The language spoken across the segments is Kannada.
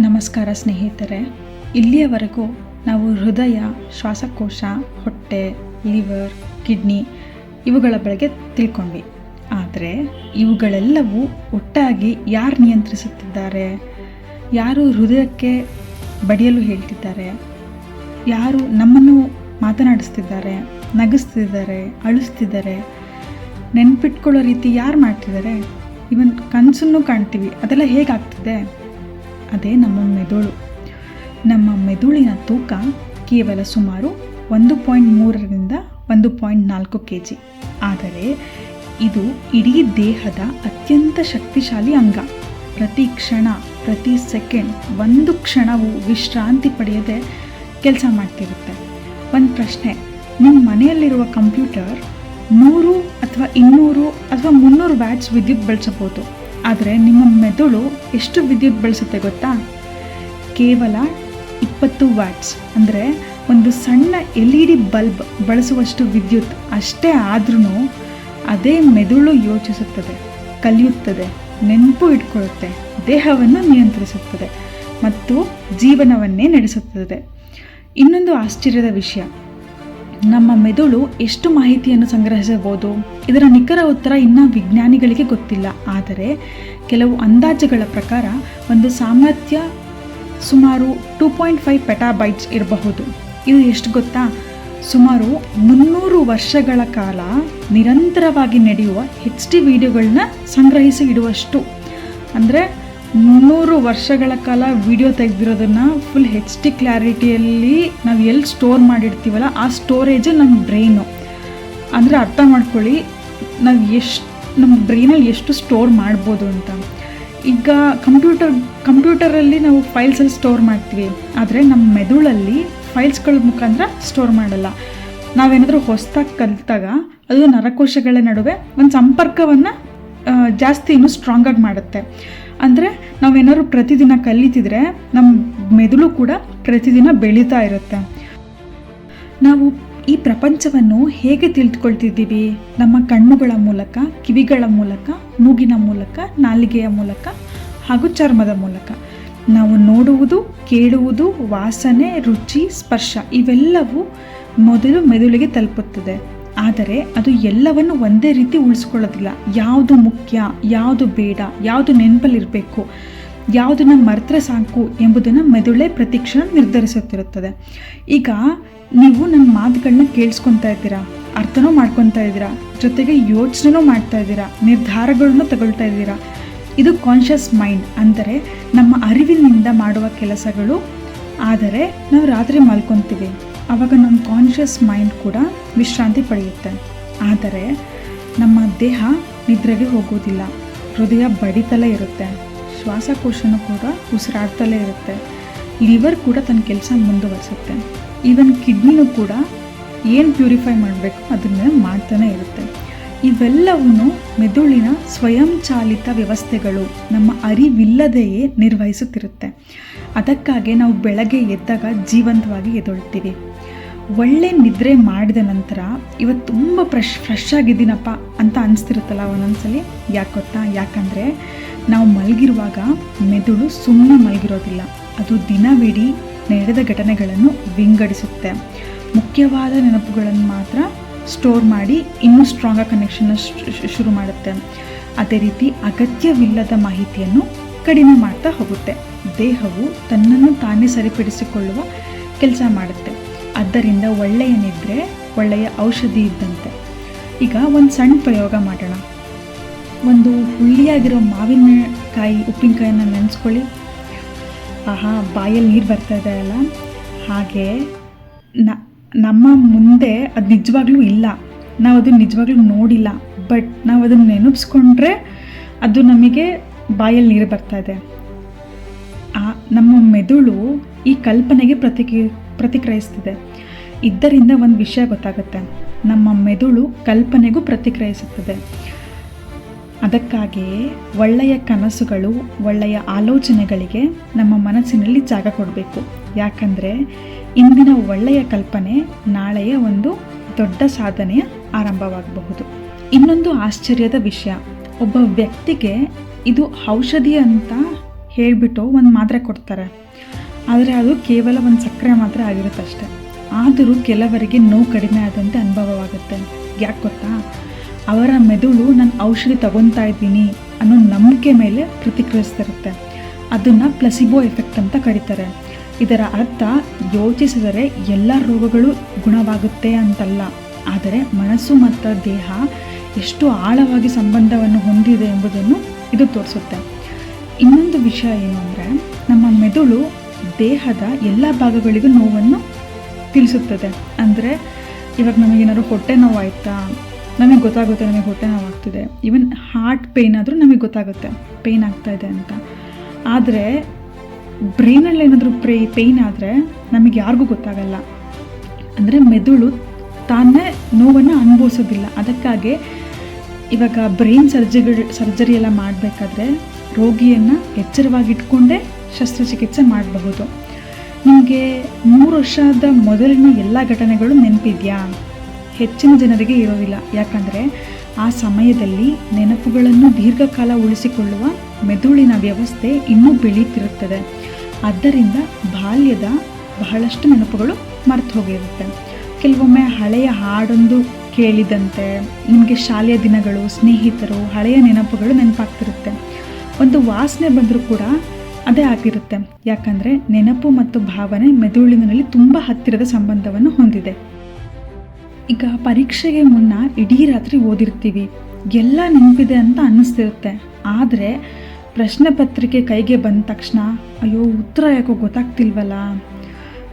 ನಮಸ್ಕಾರ ಸ್ನೇಹಿತರೆ. ಇಲ್ಲಿಯವರೆಗೂ ನಾವು ಹೃದಯ, ಶ್ವಾಸಕೋಶ, ಹೊಟ್ಟೆ, ಲಿವರ್, ಕಿಡ್ನಿ ಇವುಗಳ ಬಗ್ಗೆ ತಿಳ್ಕೊಂಡ್ವಿ. ಆದರೆ ಇವುಗಳೆಲ್ಲವೂ ಒಟ್ಟಾಗಿ ಯಾರು ನಿಯಂತ್ರಿಸುತ್ತಿದ್ದಾರೆ? ಯಾರು ಹೃದಯಕ್ಕೆ ಬಡಿಯಲು ಹೇಳ್ತಿದ್ದಾರೆ? ಯಾರು ನಮ್ಮನ್ನು ಮಾತನಾಡಿಸ್ತಿದ್ದಾರೆ, ನಗಿಸ್ತಿದ್ದಾರೆ, ಅಳಿಸ್ತಿದ್ದಾರೆ, ನೆನ್ಪಿಟ್ಕೊಳ್ಳೋ ರೀತಿ ಯಾರು ಮಾಡ್ತಿದ್ದಾರೆ? ಇವನ್ ಕನಸನ್ನು ಕಾಣ್ತೀವಿ, ಅದೆಲ್ಲ ಹೇಗಾಗ್ತಿದೆ? ಅದೇ ನಮ್ಮ ಮೆದುಳು. ನಮ್ಮ ಮೆದುಳಿನ ತೂಕ ಕೇವಲ ಸುಮಾರು 1.3ರಿಂದ 1.4 kg. ಆದರೆ ಇದು ಇಡೀ ದೇಹದ ಅತ್ಯಂತ ಶಕ್ತಿಶಾಲಿ ಅಂಗ. ಪ್ರತಿ ಕ್ಷಣ, ಪ್ರತಿ ಸೆಕೆಂಡ್, ಒಂದು ಕ್ಷಣವೂ ವಿಶ್ರಾಂತಿ ಪಡೆಯದೆ ಕೆಲಸ ಮಾಡ್ತಿರುತ್ತೆ. ಒಂದು ಪ್ರಶ್ನೆ, ನಿಮ್ಮ ಮನೆಯಲ್ಲಿರುವ ಕಂಪ್ಯೂಟರ್ 100 ಅಥವಾ 200 ಅಥವಾ 300 ವ್ಯಾಟ್ಸ್ ವಿದ್ಯುತ್ ಬಳಸಬಹುದು. ಆದರೆ ನಿಮ್ಮ ಮೆದುಳು ಎಷ್ಟು ವಿದ್ಯುತ್ ಬಳಸುತ್ತೆ ಗೊತ್ತಾ? ಕೇವಲ 20 ವ್ಯಾಟ್ಸ್, ಅಂದರೆ ಒಂದು ಸಣ್ಣ LED ಬಲ್ಬ್ ಬಳಸುವಷ್ಟು ವಿದ್ಯುತ್. ಅಷ್ಟೇ ಆದ್ರೂ ಅದೇ ಮೆದುಳು ಯೋಚಿಸುತ್ತದೆ, ಕಲಿಯುತ್ತದೆ, ನೆನಪು ಇಟ್ಕೊಳ್ಳುತ್ತೆ, ದೇಹವನ್ನು ನಿಯಂತ್ರಿಸುತ್ತದೆ ಮತ್ತು ಜೀವನವನ್ನೇ ನಡೆಸುತ್ತದೆ. ಇನ್ನೊಂದು ಆಶ್ಚರ್ಯದ ವಿಷಯ, ನಮ್ಮ ಮೆದುಳು ಎಷ್ಟು ಮಾಹಿತಿಯನ್ನು ಸಂಗ್ರಹಿಸಬಹುದು? ಇದರ ನಿಖರ ಉತ್ತರ ಇನ್ನೂ ವಿಜ್ಞಾನಿಗಳಿಗೆ ಗೊತ್ತಿಲ್ಲ. ಆದರೆ ಕೆಲವು ಅಂದಾಜುಗಳ ಪ್ರಕಾರ ಒಂದು ಸಾಮರ್ಥ್ಯ ಸುಮಾರು 2.5 ಪೆಟಾಬೈಟ್ಸ್ ಇರಬಹುದು. ಇದು ಎಷ್ಟು ಗೊತ್ತಾ? ಸುಮಾರು 300 ವರ್ಷಗಳ ಕಾಲ ನಿರಂತರವಾಗಿ ನಡೆಯುವ HD ವಿಡಿಯೋಗಳನ್ನ ಸಂಗ್ರಹಿಸಿ ಇಡುವಷ್ಟು. ಅಂದರೆ 300 ವರ್ಷಗಳ ಕಾಲ ವಿಡಿಯೋ ತೆಗೆದಿರೋದನ್ನು ಫುಲ್ HD ಕ್ಲಾರಿಟಿಯಲ್ಲಿ ನಾವು ಎಲ್ಲಿ ಸ್ಟೋರ್ ಮಾಡಿರ್ತೀವಲ್ಲ, ಆ ಸ್ಟೋರೇಜು ನಮ್ಮ ಬ್ರೈನು. ಅಂದರೆ ಅರ್ಥ ಮಾಡ್ಕೊಳ್ಳಿ ನಮ್ಮ ಬ್ರೈನಲ್ಲಿ ಎಷ್ಟು ಸ್ಟೋರ್ ಮಾಡ್ಬೋದು ಅಂತ. ಈಗ ಕಂಪ್ಯೂಟರಲ್ಲಿ ನಾವು ಫೈಲ್ಸಲ್ಲಿ ಸ್ಟೋರ್ ಮಾಡ್ತೀವಿ, ಆದರೆ ನಮ್ಮ ಮೆದುಳಲ್ಲಿ ಫೈಲ್ಸ್ಗಳ ಮುಖಾಂತರ ಸ್ಟೋರ್ ಮಾಡಲ್ಲ. ನಾವೇನಾದರೂ ಹೊಸದಾಗಿ ಕಲಿತಾಗ ಅದು ನರಕೋಶಗಳ ನಡುವೆ ಒಂದು ಸಂಪರ್ಕವನ್ನು ಜಾಸ್ತಿ ಇನ್ನೂ ಸ್ಟ್ರಾಂಗಾಗಿ ಮಾಡುತ್ತೆ. ಅಂದರೆ ನಾವೇನಾದ್ರು ಪ್ರತಿದಿನ ಕಲಿತಿದ್ರೆ ನಮ್ಮ ಮೆದುಳು ಕೂಡ ಪ್ರತಿದಿನ ಬೆಳೀತಾ ಇರುತ್ತೆ. ನಾವು ಈ ಪ್ರಪಂಚವನ್ನು ಹೇಗೆ ತಿಳಿದುಕೊಳ್ತಿದ್ದೀವಿ? ನಮ್ಮ ಕಣ್ಣುಗಳ ಮೂಲಕ, ಕಿವಿಗಳ ಮೂಲಕ, ಮೂಗಿನ ಮೂಲಕ, ನಾಲಿಗೆಯ ಮೂಲಕ ಹಾಗೂ ಚರ್ಮದ ಮೂಲಕ. ನಾವು ನೋಡುವುದು, ಕೇಳುವುದು, ವಾಸನೆ, ರುಚಿ, ಸ್ಪರ್ಶ ಇವೆಲ್ಲವೂ ಮೊದಲು ಮೆದುಳಿಗೆ ತಲುಪುತ್ತದೆ. ಆದರೆ ಅದು ಎಲ್ಲವನ್ನು ಒಂದೇ ರೀತಿ ಉಳಿಸ್ಕೊಳ್ಳೋದಿಲ್ಲ. ಯಾವುದು ಮುಖ್ಯ, ಯಾವುದು ಬೇಡ, ಯಾವುದು ನೆನಪಲ್ಲಿರಬೇಕು, ಯಾವುದನ್ನು ಮರೆತರೆ ಸಾಕು ಎಂಬುದನ್ನು ಮೆದುಳೇ ಪ್ರತಿಕ್ಷಣ ನಿರ್ಧರಿಸುತ್ತಿರುತ್ತದೆ. ಈಗ ನೀವು ನನ್ನ ಮಾತುಗಳನ್ನ ಕೇಳಿಸ್ಕೊತಾ ಇದ್ದೀರಾ, ಅರ್ಥನೂ ಮಾಡ್ಕೊತಾ ಇದ್ದೀರಾ, ಜೊತೆಗೆ ಯೋಚನೆನೂ ಮಾಡ್ತಾ ಇದ್ದೀರಾ, ನಿರ್ಧಾರಗಳನ್ನು ತಗೊಳ್ತಾ ಇದ್ದೀರಾ. ಇದು ಕಾನ್ಷಿಯಸ್ ಮೈಂಡ್, ಅಂದರೆ ನಮ್ಮ ಅರಿವಿನಿಂದ ಮಾಡುವ ಕೆಲಸಗಳು. ಆದರೆ ನಾವು ರಾತ್ರಿ ಮಲ್ಕೊತೀವಿ, ಆವಾಗ ನಮ್ಮ ಕಾನ್ಷಿಯಸ್ ಮೈಂಡ್ ಕೂಡ ವಿಶ್ರಾಂತಿ ಪಡೆಯುತ್ತೆ. ಆದರೆ ನಮ್ಮ ದೇಹ ನಿದ್ರೆಗೆ ಹೋಗೋದಿಲ್ಲ. ಹೃದಯ ಬಡಿತಲೇ ಇರುತ್ತೆ, ಶ್ವಾಸಕೋಶನೂ ಕೂಡ ಉಸಿರಾಡ್ತಲೇ ಇರುತ್ತೆ, ಲಿವರ್ ಕೂಡ ತನ್ನ ಕೆಲಸ ಮುಂದುವರಿಸುತ್ತೆ, ಈವನ್ ಕಿಡ್ನಿನೂ ಕೂಡ ಏನು ಪ್ಯೂರಿಫೈ ಮಾಡಬೇಕು ಅದನ್ನೇ ಮಾಡ್ತಾನೆ ಇರುತ್ತೆ. ಇವೆಲ್ಲವೂ ಮೆದುಳಿನ ಸ್ವಯಂಚಾಲಿತ ವ್ಯವಸ್ಥೆಗಳು ನಮ್ಮ ಅರಿವಿಲ್ಲದೆಯೇ ನಿರ್ವಹಿಸುತ್ತಿರುತ್ತೆ. ಅದಕ್ಕಾಗಿ ನಾವು ಬೆಳಗ್ಗೆ ಎದ್ದಾಗ ಜೀವಂತವಾಗಿ ಎದ್ದೇಳ್ತೀವಿ. ಒಳ್ಳೆ ನಿದ್ರೆ ಮಾಡಿದ ನಂತರ ಇವತ್ತು ತುಂಬ ಫ್ರೆಶ್ ಆಗಿದ್ದೀನಪ್ಪ ಅಂತ ಅನಿಸ್ತಿರುತ್ತಲ್ಲ ಒಂದೊಂದ್ಸಲಿ. ಯಾಕೆ ಗೊತ್ತಾ? ಯಾಕಂದರೆ ನಾವು ಮಲಗಿರುವಾಗ ಮೆದುಳು ಸುಮ್ಮನೆ ಮಲಗಿರೋದಿಲ್ಲ. ಅದು ದಿನವಿಡೀ ನಡೆದ ಘಟನೆಗಳನ್ನು ವಿಂಗಡಿಸುತ್ತೆ. ಮುಖ್ಯವಾದ ನೆನಪುಗಳನ್ನು ಮಾತ್ರ ಸ್ಟೋರ್ ಮಾಡಿ ಇನ್ನೂ ಸ್ಟ್ರಾಂಗಾಗಿ ಕನೆಕ್ಷನ್ನ ಶುರು ಮಾಡುತ್ತೆ. ಅದೇ ರೀತಿ ಅಗತ್ಯವಿಲ್ಲದ ಮಾಹಿತಿಯನ್ನು ಕಡಿಮೆ ಮಾಡ್ತಾ ಹೋಗುತ್ತೆ. ದೇಹವು ತನ್ನನ್ನು ತಾನೇ ಸರಿಪಡಿಸಿಕೊಳ್ಳುವ ಕೆಲಸ ಮಾಡುತ್ತೆ. ಆದ್ದರಿಂದ ಒಳ್ಳೆಯ ನಿದ್ರೆ ಒಳ್ಳೆಯ ಔಷಧಿ ಇದ್ದಂತೆ. ಈಗ ಒಂದು ಸಣ್ಣ ಪ್ರಯೋಗ ಮಾಡೋಣ. ಒಂದು ಹುಳಿಯಾಗಿರೋ ಮಾವಿನಕಾಯಿ ಉಪ್ಪಿನಕಾಯಿನ ನೆನೆಸ್ಕೊಳ್ಳಿ. ಆಹಾ, ಬಾಯಲ್ಲಿ ನೀರು ಬರ್ತಾ ಇದೆ ಅಲ್ಲ. ಹಾಗೆ ನಮ್ಮ ಮುಂದೆ ಅದು ನಿಜವಾಗ್ಲೂ ಇಲ್ಲ, ನಾವು ಅದನ್ನು ನಿಜವಾಗ್ಲೂ ನೋಡಿಲ್ಲ, ಬಟ್ ನಾವು ಅದನ್ನು ನೆನಪಿಸ್ಕೊಂಡ್ರೆ ಅದು ನಮಗೆ ಬಾಯಲ್ಲಿ ನೀರು ಬರ್ತಾ ಇದೆ. ನಮ್ಮ ಮೆದುಳು ಈ ಕಲ್ಪನೆಗೆ ಪ್ರತಿಕ್ರಿಯಿಸ್ತಿದೆ. ಇದರಿಂದ ಒಂದು ವಿಷಯ ಗೊತ್ತಾಗುತ್ತೆ, ನಮ್ಮ ಮೆದುಳು ಕಲ್ಪನೆಗೂ ಪ್ರತಿಕ್ರಿಯಿಸುತ್ತದೆ. ಅದಕ್ಕಾಗಿಯೇ ಒಳ್ಳೆಯ ಕನಸುಗಳು, ಒಳ್ಳೆಯ ಆಲೋಚನೆಗಳಿಗೆ ನಮ್ಮ ಮನಸ್ಸಿನಲ್ಲಿ ಜಾಗ ಕೊಡಬೇಕು. ಯಾಕಂದರೆ ಇಂದಿನ ಒಳ್ಳೆಯ ಕಲ್ಪನೆ ನಾಳೆಯ ಒಂದು ದೊಡ್ಡ ಸಾಧನೆಯ ಆರಂಭವಾಗಬಹುದು. ಇನ್ನೊಂದು ಆಶ್ಚರ್ಯದ ವಿಷಯ, ಒಬ್ಬ ವ್ಯಕ್ತಿಗೆ ಇದು ಔಷಧಿ ಅಂತ ಹೇಳಿಬಿಟ್ಟು ಒಂದು ಮಾತ್ರೆ ಕೊಡ್ತಾರೆ. ಆದರೆ ಅದು ಕೇವಲ ಒಂದು ಸಕ್ಕರೆ ಮಾತ್ರೆ ಆಗಿರುತ್ತೆ ಅಷ್ಟೆ. ಆದರೂ ಕೆಲವರಿಗೆ ನೋವು ಕಡಿಮೆ ಆದಂತೆ ಅನುಭವವಾಗುತ್ತೆ. ಯಾಕೆ ಗೊತ್ತಾ? ಅವರ ಮೆದುಳು ನಾನು ಔಷಧಿ ತಗೊತಾ ಇದ್ದೀನಿ ಅನ್ನೋ ನಂಬಿಕೆ ಮೇಲೆ ಪ್ರತಿಕ್ರಿಯಿಸ್ತಿರುತ್ತೆ. ಅದನ್ನು ಪ್ಲಸಿಬೋ ಎಫೆಕ್ಟ್ ಅಂತ ಕರೀತಾರೆ. ಇದರ ಅರ್ಥ ಯೋಚಿಸಿದರೆ ಎಲ್ಲ ರೋಗಗಳು ಗುಣವಾಗುತ್ತೆ ಅಂತಲ್ಲ, ಆದರೆ ಮನಸ್ಸು ಮತ್ತು ದೇಹ ಎಷ್ಟು ಆಳವಾಗಿ ಸಂಬಂಧವನ್ನು ಹೊಂದಿದೆ ಎಂಬುದನ್ನು ಇದು ತೋರಿಸುತ್ತೆ. ಇನ್ನೊಂದು ವಿಷಯ ಏನು ಅಂದರೆ, ನಮ್ಮ ಮೆದುಳು ದೇಹದ ಎಲ್ಲ ಭಾಗಗಳಿಗೂ ನೋವನ್ನು ತಿಳಿಸುತ್ತದೆ. ಅಂದರೆ ಇವಾಗ ನಮಗೇನಾದ್ರು ಹೊಟ್ಟೆ ನೋವಾಯ್ತಾ, ನಮಗೆ ಗೊತ್ತಾಗುತ್ತೆ ನಮಗೆ ಹೊಟ್ಟೆ ನೋವಾಗ್ತಿದೆ. ಈವನ್ ಹಾರ್ಟ್ ಪೇಯ್ನ್ ಆದರೂ ನಮಗೆ ಗೊತ್ತಾಗುತ್ತೆ ಪೇಯ್ನ್ ಆಗ್ತಾಯಿದೆ ಅಂತ. ಆದರೆ ಬ್ರೈನಲ್ಲಿ ಏನಾದರೂ ಪೇಯ್ನ್ ಆದರೆ ನಮಗೆ ಯಾರಿಗೂ ಗೊತ್ತಾಗಲ್ಲ. ಅಂದರೆ ಮೆದುಳು ತಾನೇ ನೋವನ್ನು ಅನುಭವಿಸೋದಿಲ್ಲ. ಅದಕ್ಕಾಗಿ ಇವಾಗ ಬ್ರೈನ್ ಸರ್ಜರಿ ಎಲ್ಲ ಮಾಡಬೇಕಾದ್ರೆ ರೋಗಿಯನ್ನು ಎಚ್ಚರವಾಗಿಟ್ಕೊಂಡೇ ಶಸ್ತ್ರಚಿಕಿತ್ಸೆ ಮಾಡಬಹುದು. ನಿಮಗೆ 3 ವರ್ಷದ ಮೊದಲಿನ ಎಲ್ಲ ಘಟನೆಗಳು ನೆನಪಿದೆಯಾ? ಹೆಚ್ಚಿನ ಜನರಿಗೆ ಇರೋದಿಲ್ಲ. ಯಾಕಂದರೆ ಆ ಸಮಯದಲ್ಲಿ ನೆನಪುಗಳನ್ನು ದೀರ್ಘಕಾಲ ಉಳಿಸಿಕೊಳ್ಳುವ ಮೆದುಳಿನ ವ್ಯವಸ್ಥೆ ಇನ್ನೂ ಬೆಳೆಯುತ್ತಿರುತ್ತದೆ. ಆದ್ದರಿಂದ ಬಾಲ್ಯದ ಬಹಳಷ್ಟು ನೆನಪುಗಳು ಮರೆತು ಹೋಗಿರುತ್ತೆ. ಕೆಲವೊಮ್ಮೆ ಹಳೆಯ ಹಾಡೊಂದು ಕೇಳಿದಂತೆ ನಿಮಗೆ ಶಾಲೆಯ ದಿನಗಳು, ಸ್ನೇಹಿತರು, ಹಳೆಯ ನೆನಪುಗಳು ನೆನಪಾಗ್ತಿರುತ್ತೆ. ಒಂದು ವಾಸನೆ ಬಂದರೂ ಕೂಡ ಅದೇ ಆಗಿರುತ್ತೆ. ಯಾಕಂದರೆ ನೆನಪು ಮತ್ತು ಭಾವನೆ ಮೆದುಳಿನಲ್ಲಿ ತುಂಬ ಹತ್ತಿರದ ಸಂಬಂಧವನ್ನು ಹೊಂದಿದೆ. ಈಗ ಪರೀಕ್ಷೆಗೆ ಮುನ್ನ ಇಡೀ ರಾತ್ರಿ ಓದಿರ್ತೀವಿ, ಎಲ್ಲ ನೆನಪಿದೆ ಅಂತ ಅನ್ನಿಸ್ತಿರುತ್ತೆ. ಆದರೆ ಪ್ರಶ್ನೆ ಪತ್ರಿಕೆ ಕೈಗೆ ಬಂದ ತಕ್ಷಣ ಅಯ್ಯೋ ಉತ್ತರ ಯಾಕೋ ಗೊತ್ತಾಗ್ತಿಲ್ವಲ್ಲ,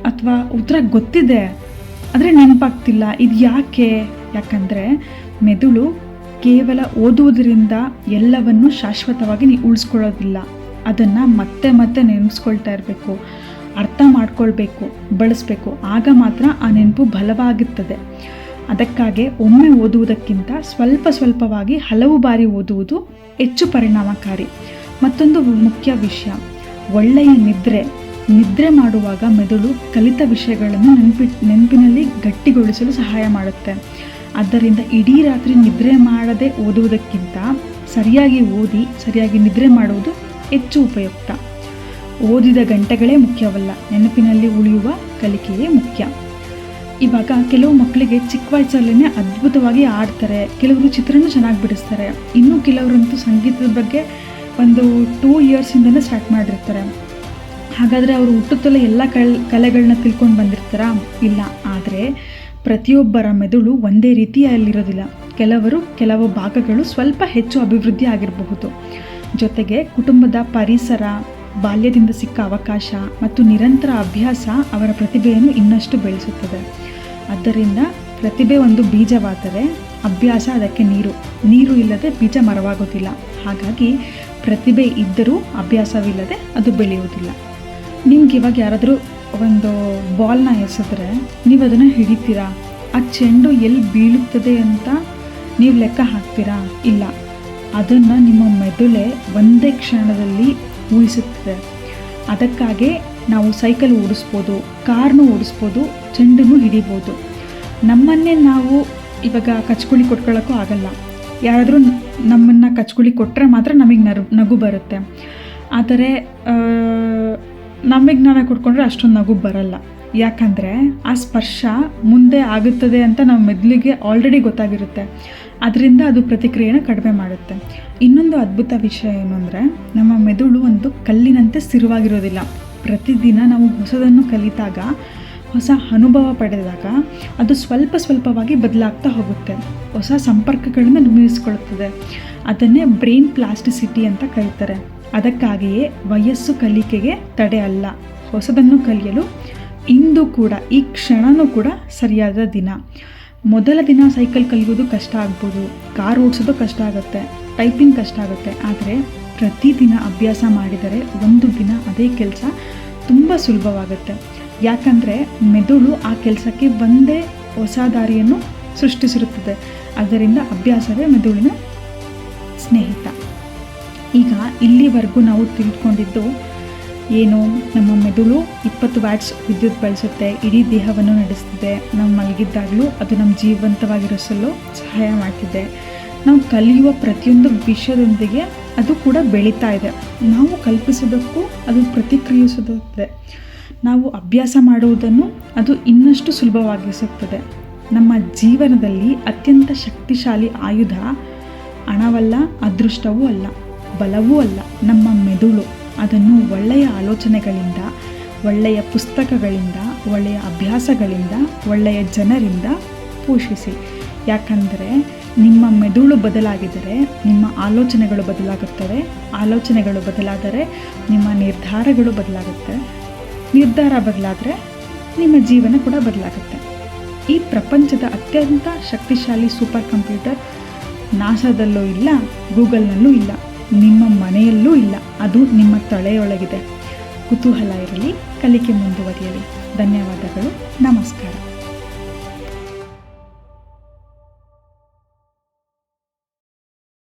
ಅಥವಾ ಉತ್ತರ ಗೊತ್ತಿದೆ ಆದರೆ ನೆನಪಾಗ್ತಿಲ್ಲ, ಇದು ಯಾಕೆ? ಯಾಕಂದರೆ ಮೆದುಳು ಕೇವಲ ಓದುವುದರಿಂದ ಎಲ್ಲವನ್ನು ಶಾಶ್ವತವಾಗಿ ಉಳಿಸ್ಕೊಳ್ಳೋದಿಲ್ಲ. ಅದನ್ನು ಮತ್ತೆ ಮತ್ತೆ ನೆನೆಸ್ಕೊಳ್ತಾ ಇರಬೇಕು, ಅರ್ಥ ಮಾಡ್ಕೊಳ್ಬೇಕು, ಬಳಸಬೇಕು. ಆಗ ಮಾತ್ರ ಆ ನೆನಪು ಬಲವಾಗುತ್ತದೆ. ಅದಕ್ಕಾಗಿ ಒಮ್ಮೆ ಓದುವುದಕ್ಕಿಂತ ಸ್ವಲ್ಪವಾಗಿ ಹಲವು ಬಾರಿ ಓದುವುದು ಹೆಚ್ಚು ಪರಿಣಾಮಕಾರಿ. ಮತ್ತೊಂದು ಮುಖ್ಯ ವಿಷಯ, ಒಳ್ಳೆಯ ನಿದ್ರೆ ಮಾಡುವಾಗ ಮೆದುಳು ಕಲಿತ ವಿಷಯಗಳನ್ನು ನೆನಪಿನಲ್ಲಿ ಗಟ್ಟಿಗೊಳಿಸಲು ಸಹಾಯ ಮಾಡುತ್ತೆ. ಆದ್ದರಿಂದ ಇಡೀ ರಾತ್ರಿ ನಿದ್ರೆ ಮಾಡದೆ ಓದುವುದಕ್ಕಿಂತ ಸರಿಯಾಗಿ ಓದಿ ಸರಿಯಾಗಿ ನಿದ್ರೆ ಮಾಡುವುದು ಹೆಚ್ಚು ಉಪಯುಕ್ತ. ಓದಿದ ಗಂಟೆಗಳೇ ಮುಖ್ಯವಲ್ಲ, ನೆನಪಿನಲ್ಲಿ ಉಳಿಯುವ ಕಲಿಕೆಯೇ ಮುಖ್ಯ. ಇವಾಗ ಕೆಲವು ಮಕ್ಕಳಿಗೆ ಚಿಕ್ಕ ವಯಸ್ಸಲ್ಲೇ ಅದ್ಭುತವಾಗಿ ಆಡ್ತಾರೆ, ಕೆಲವರು ಚಿತ್ರನೂ ಚೆನ್ನಾಗಿ ಬಿಡಿಸ್ತಾರೆ, ಇನ್ನು ಕೆಲವರಂತೂ ಸಂಗೀತದ ಬಗ್ಗೆ ಒಂದು 2 ಇಯರ್ಸಿಂದನೇ ಸ್ಟಾರ್ಟ್ ಮಾಡಿರ್ತಾರೆ. ಹಾಗಾದರೆ ಅವರು ಹುಟ್ಟುತ್ತಲೇ ಎಲ್ಲ ಕಲೆಗಳನ್ನ ತಿಳ್ಕೊಂಡು ಬಂದಿರ್ತಾರಾ? ಇಲ್ಲ. ಆದರೆ ಪ್ರತಿಯೊಬ್ಬರ ಮೆದುಳು ಒಂದೇ ರೀತಿಯಲ್ಲಿರೋದಿಲ್ಲ. ಕೆಲವು ಭಾಗಗಳು ಸ್ವಲ್ಪ ಹೆಚ್ಚು ಅಭಿವೃದ್ಧಿ ಆಗಿರಬಹುದು. ಜೊತೆಗೆ ಕುಟುಂಬದ ಪರಿಸರ, ಬಾಲ್ಯದಿಂದ ಸಿಕ್ಕ ಅವಕಾಶ ಮತ್ತು ನಿರಂತರ ಅಭ್ಯಾಸ ಅವರ ಪ್ರತಿಭೆಯನ್ನು ಇನ್ನಷ್ಟು ಬೆಳೆಸುತ್ತದೆ. ಆದ್ದರಿಂದ ಪ್ರತಿಭೆ ಒಂದು ಬೀಜವಾದರೆ ಅಭ್ಯಾಸ ಅದಕ್ಕೆ ನೀರು ಇಲ್ಲದೆ ಬೀಜ ಮರವಾಗೋದಿಲ್ಲ. ಹಾಗಾಗಿ ಪ್ರತಿಭೆ ಇದ್ದರೂ ಅಭ್ಯಾಸವಿಲ್ಲದೆ ಅದು ಬೆಳೆಯುವುದಿಲ್ಲ. ನಿಮ್ಗೆ ಇವಾಗ ಯಾರಾದರೂ ಒಂದು ಬಾಲ್ನ ಎಸೆದ್ರೆ ನೀವು ಅದನ್ನು ಹಿಡಿತೀರಾ? ಆ ಚೆಂಡು ಎಲ್ಲಿ ಬೀಳುತ್ತದೆ ಅಂತ ನೀವು ಲೆಕ್ಕ ಹಾಕ್ತೀರಾ? ಇಲ್ಲ. ಅದನ್ನು ನಿಮ್ಮ ಮೆದುಳೇ ಒಂದೇ ಕ್ಷಣದಲ್ಲಿ ಊಹಿಸುತ್ತದೆ. ಅದಕ್ಕಾಗಿ ನಾವು ಸೈಕಲ್ ಓಡಿಸ್ಬೋದು, ಕಾರ್ನು ಓಡಿಸ್ಬೋದು, ಚೆಂಡನ್ನು ಹಿಡಿಬೋದು. ನಮ್ಮನ್ನೇ ನಾವು ಇವಾಗ ಕಚ್ಕುಳಿ ಕೊಟ್ಕೊಳ್ಳೋಕ್ಕೂ ಆಗಲ್ಲ. ಯಾರಾದರೂ ನಮ್ಮನ್ನು ಕಚ್ಕುಳಿ ಕೊಟ್ಟರೆ ಮಾತ್ರ ನಮಗೆ ನಗು ಬರುತ್ತೆ. ಆದರೆ ನಮಗೆ ನಾವೇ ಕೊಟ್ಕೊಂಡ್ರೆ ಅಷ್ಟೊಂದು ನಗು ಬರಲ್ಲ. ಯಾಕಂದರೆ ಆ ಸ್ಪರ್ಶ ಮುಂದೆ ಆಗುತ್ತದೆ ಅಂತ ನಮ್ಮ ಮೆದುಳಿಗೆ ಆಲ್ರೆಡಿ ಗೊತ್ತಾಗಿರುತ್ತೆ. ಅದರಿಂದ ಅದು ಪ್ರತಿಕ್ರಿಯೆನ ಕಡಿಮೆ ಮಾಡುತ್ತೆ. ಇನ್ನೊಂದು ಅದ್ಭುತ ವಿಷಯ ಏನು ಅಂದರೆ, ನಮ್ಮ ಮೆದುಳು ಒಂದು ಕಲ್ಲಿನಂತೆ ಸ್ಥಿರವಾಗಿರೋದಿಲ್ಲ. ಪ್ರತಿದಿನ ನಾವು ಹೊಸದನ್ನು ಕಲಿತಾಗ, ಹೊಸ ಅನುಭವ ಪಡೆದಾಗ ಅದು ಸ್ವಲ್ಪವಾಗಿ ಬದಲಾಗ್ತಾ ಹೋಗುತ್ತೆ. ಹೊಸ ಸಂಪರ್ಕಗಳನ್ನು ನಿರ್ಮಿಸಿಕೊಳ್ಳುತ್ತದೆ. ಅದನ್ನೇ ಬ್ರೈನ್ ಪ್ಲಾಸ್ಟಿಸಿಟಿ ಅಂತ ಕರೀತಾರೆ. ಅದಕ್ಕಾಗಿಯೇ ವಯಸ್ಸು ಕಲಿಕೆಗೆ ತಡೆ ಅಲ್ಲ. ಹೊಸದನ್ನು ಕಲಿಯಲು ಇಂದು ಕೂಡ, ಈ ಕ್ಷಣವೂ ಕೂಡ ಸರಿಯಾದ ದಿನ. ಮೊದಲ ದಿನ ಸೈಕಲ್ ಕಲಿಯೋದು ಕಷ್ಟ ಆಗ್ಬೋದು, ಕಾರ್ ಓಡಿಸೋದು ಕಷ್ಟ ಆಗುತ್ತೆ, ಟೈಪಿಂಗ್ ಕಷ್ಟ ಆಗುತ್ತೆ. ಆದರೆ ಪ್ರತಿದಿನ ಅಭ್ಯಾಸ ಮಾಡಿದರೆ ಒಂದು ದಿನ ಅದೇ ಕೆಲಸ ತುಂಬ ಸುಲಭವಾಗುತ್ತೆ. ಯಾಕಂದರೆ ಮೆದುಳು ಆ ಕೆಲಸಕ್ಕೆ ಒಂದೇ ಹೊಸ ದಾರಿಯನ್ನು ಸೃಷ್ಟಿಸಿರುತ್ತದೆ. ಅದರಿಂದ ಅಭ್ಯಾಸವೇ ಮೆದುಳಿನ ಸ್ನೇಹಿತ. ಈಗ ಇಲ್ಲಿವರೆಗೂ ನಾವು ತಿಳ್ಕೊಂಡಿದ್ದು ಏನು? ನಮ್ಮ ಮೆದುಳು 20 ವ್ಯಾಟ್ಸ್ ವಿದ್ಯುತ್ ಬಳಸುತ್ತೆ, ಇಡೀ ದೇಹವನ್ನು ನಡೆಸ್ತಿದೆ. ನಾವು ಮಲಗಿದ್ದಾಗಲೂ ಅದು ನಮ್ಮ ಜೀವಂತವಾಗಿರಿಸಲು ಸಹಾಯ ಮಾಡ್ತಿದೆ. ನಾವು ಕಲಿಯುವ ಪ್ರತಿಯೊಂದು ವಿಷಯದೊಂದಿಗೆ ಅದು ಕೂಡ ಬೆಳೀತಾ ಇದೆ. ನಾವು ಕಲ್ಪಿಸೋದಕ್ಕೂ ಅದು ಪ್ರತಿಕ್ರಿಯಿಸುತ್ತದೆ. ನಾವು ಅಭ್ಯಾಸ ಮಾಡುವುದನ್ನು ಅದು ಇನ್ನಷ್ಟು ಸುಲಭವಾಗಿಸುತ್ತದೆ. ನಮ್ಮ ಜೀವನದಲ್ಲಿ ಅತ್ಯಂತ ಶಕ್ತಿಶಾಲಿ ಆಯುಧ ಹಣವಲ್ಲ, ಅದೃಷ್ಟವೂ ಅಲ್ಲ, ಬಲವೂ ಅಲ್ಲ, ನಮ್ಮ ಮೆದುಳು. ಅದನ್ನು ಒಳ್ಳೆಯ ಆಲೋಚನೆಗಳಿಂದ, ಒಳ್ಳೆಯ ಪುಸ್ತಕಗಳಿಂದ, ಒಳ್ಳೆಯ ಅಭ್ಯಾಸಗಳಿಂದ, ಒಳ್ಳೆಯ ಜನರಿಂದ ಪೋಷಿಸಿ. ಯಾಕಂದರೆ ನಿಮ್ಮ ಮೆದುಳು ಬದಲಾಗಿದರೆ ನಿಮ್ಮ ಆಲೋಚನೆಗಳು ಬದಲಾಗುತ್ತವೆ. ಆಲೋಚನೆಗಳು ಬದಲಾದರೆ ನಿಮ್ಮ ನಿರ್ಧಾರಗಳು ಬದಲಾಗುತ್ತೆ. ನಿರ್ಧಾರ ಬದಲಾದರೆ ನಿಮ್ಮ ಜೀವನ ಕೂಡ ಬದಲಾಗುತ್ತೆ. ಈ ಪ್ರಪಂಚದ ಅತ್ಯಂತ ಶಕ್ತಿಶಾಲಿ ಸೂಪರ್ ಕಂಪ್ಯೂಟರ್ ನಾಸಾದಲ್ಲೂ ಇಲ್ಲ, ಗೂಗಲ್ನಲ್ಲೂ ಇಲ್ಲ, ನಿಮ್ಮ ಮನೆಯಲ್ಲೂ ಇಲ್ಲ. ಅದು ನಿಮ್ಮ ತಲೆಯೊಳಗಿದೆ. ಕುತೂಹಲ ಇರಲಿ, ಕಲಿಕೆ ಮುಂದುವರಿಯಲಿ. ಧನ್ಯವಾದಗಳು. ನಮಸ್ಕಾರ.